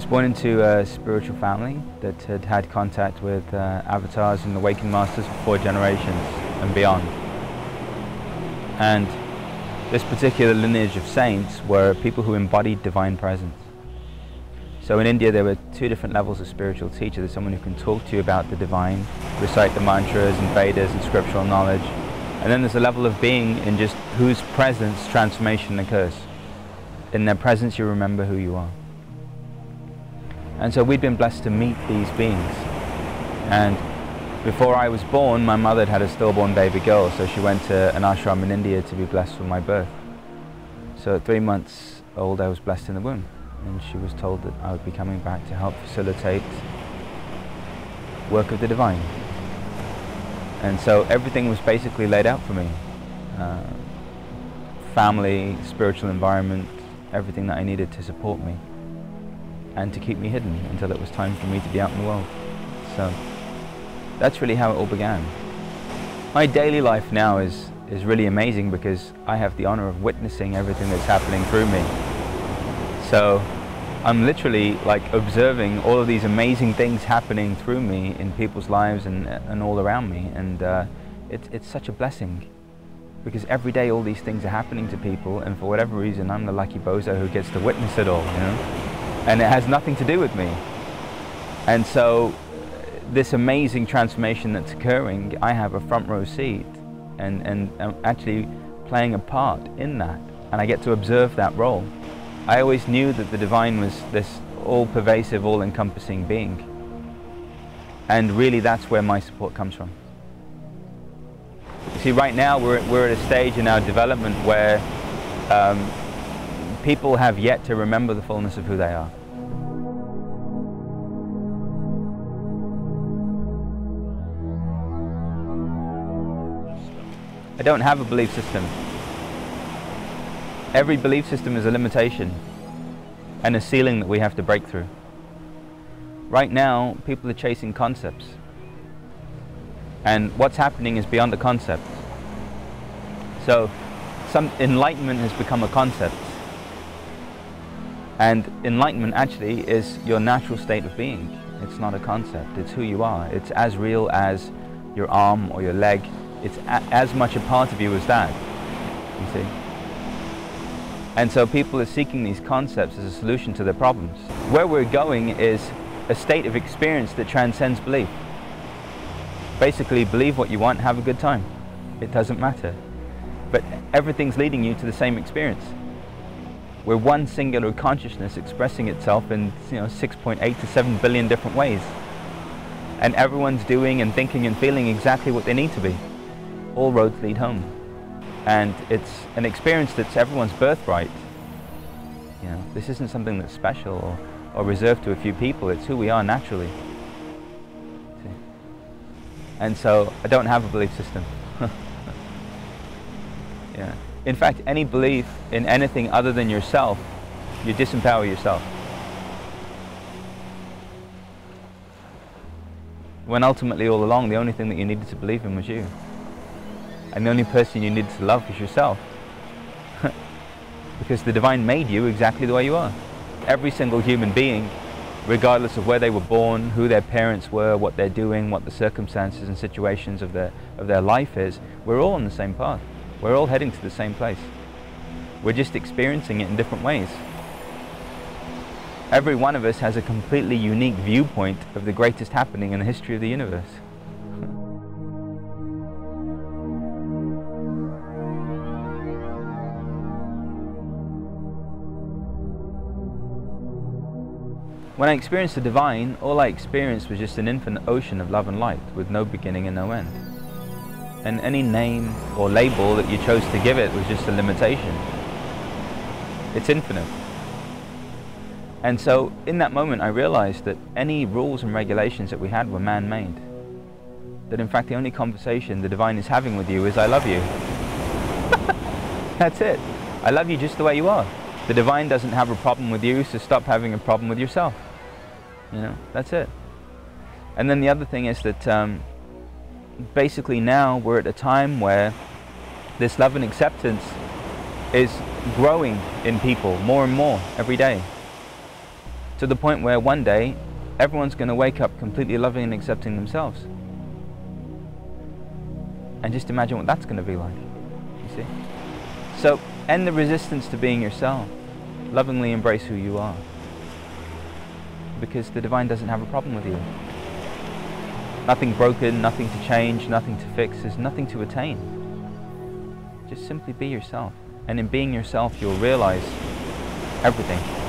born into a spiritual family that had had contact with avatars and awakened masters for 4 generations and beyond. And this particular lineage of saints were people who embodied divine presence. So in India there were 2 different levels of spiritual teacher. There's someone who can talk to you about the divine, recite the mantras and Vedas and scriptural knowledge. And then there's a level of being in just whose presence transformation occurs. In their presence you remember who you are. And so we'd been blessed to meet these beings. And before I was born, my mother had a stillborn baby girl, so she went to an ashram in India to be blessed with my birth. So at 3 months old I was blessed in the womb. And she was told that I would be coming back to help facilitate work of the divine. And so everything was basically laid out for me. Family, spiritual environment, everything that I needed to support me and to keep me hidden until it was time for me to be out in the world. So that's really how it all began. My daily life now is really amazing because I have the honor of witnessing everything that's happening through me. So I'm literally like observing all of these amazing things happening through me in people's lives and all around me, and it's such a blessing because every day all these things are happening to people, and for whatever reason I'm the lucky bozo who gets to witness it all, you know? And it has nothing to do with me. And so this amazing transformation that's occurring, I have a front row seat and I'm actually playing a part in that, and I get to observe that role. I always knew that the divine was this all-pervasive, all-encompassing being. And really that's where my support comes from. You see, right now we're at a stage in our development where people have yet to remember the fullness of who they are. I don't have a belief system. Every belief system is a limitation and a ceiling that we have to break through. Right now, people are chasing concepts. And what's happening is beyond the concept. So, enlightenment has become a concept. And enlightenment actually is your natural state of being. It's not a concept, it's who you are. It's as real as your arm or your leg. It's as much a part of you as that, you see. And so people are seeking these concepts as a solution to their problems. Where we're going is a state of experience that transcends belief. Basically, believe what you want, have a good time. It doesn't matter. But everything's leading you to the same experience. We're one singular consciousness expressing itself in 6.8 to 7 billion different ways. And everyone's doing and thinking and feeling exactly what they need to be. All roads lead home. And it's an experience that's everyone's birthright. You know, this isn't something that's special or reserved to a few people. It's who we are naturally. See? And so I don't have a belief system. Yeah. In fact, any belief in anything other than yourself, you disempower yourself. When ultimately all along the only thing that you needed to believe in was you. And the only person you needed to love was yourself. Because the divine made you exactly the way you are. Every single human being, regardless of where they were born, who their parents were, what they're doing, what the circumstances and situations of their life is, we're all on the same path. We're all heading to the same place. We're just experiencing it in different ways. Every one of us has a completely unique viewpoint of the greatest happening in the history of the universe. When I experienced the divine, all I experienced was just an infinite ocean of love and light with no beginning and no end. And any name or label that you chose to give it was just a limitation. It's infinite. And so in that moment I realized that any rules and regulations that we had were man-made. That in fact the only conversation the divine is having with you is, I love you. That's it. I love you just the way you are. The divine doesn't have a problem with you, so stop having a problem with yourself. You know, that's it. And then the other thing is that basically now we're at a time where this love and acceptance is growing in people more and more every day. to the point where one day everyone's going to wake up completely loving and accepting themselves. And just imagine what that's going to be like, you see. So end the resistance to being yourself. Lovingly embrace who you are, because the divine doesn't have a problem with you. Nothing broken, nothing to change, nothing to fix. There's nothing to attain. Just simply be yourself, and in being yourself you'll realize everything.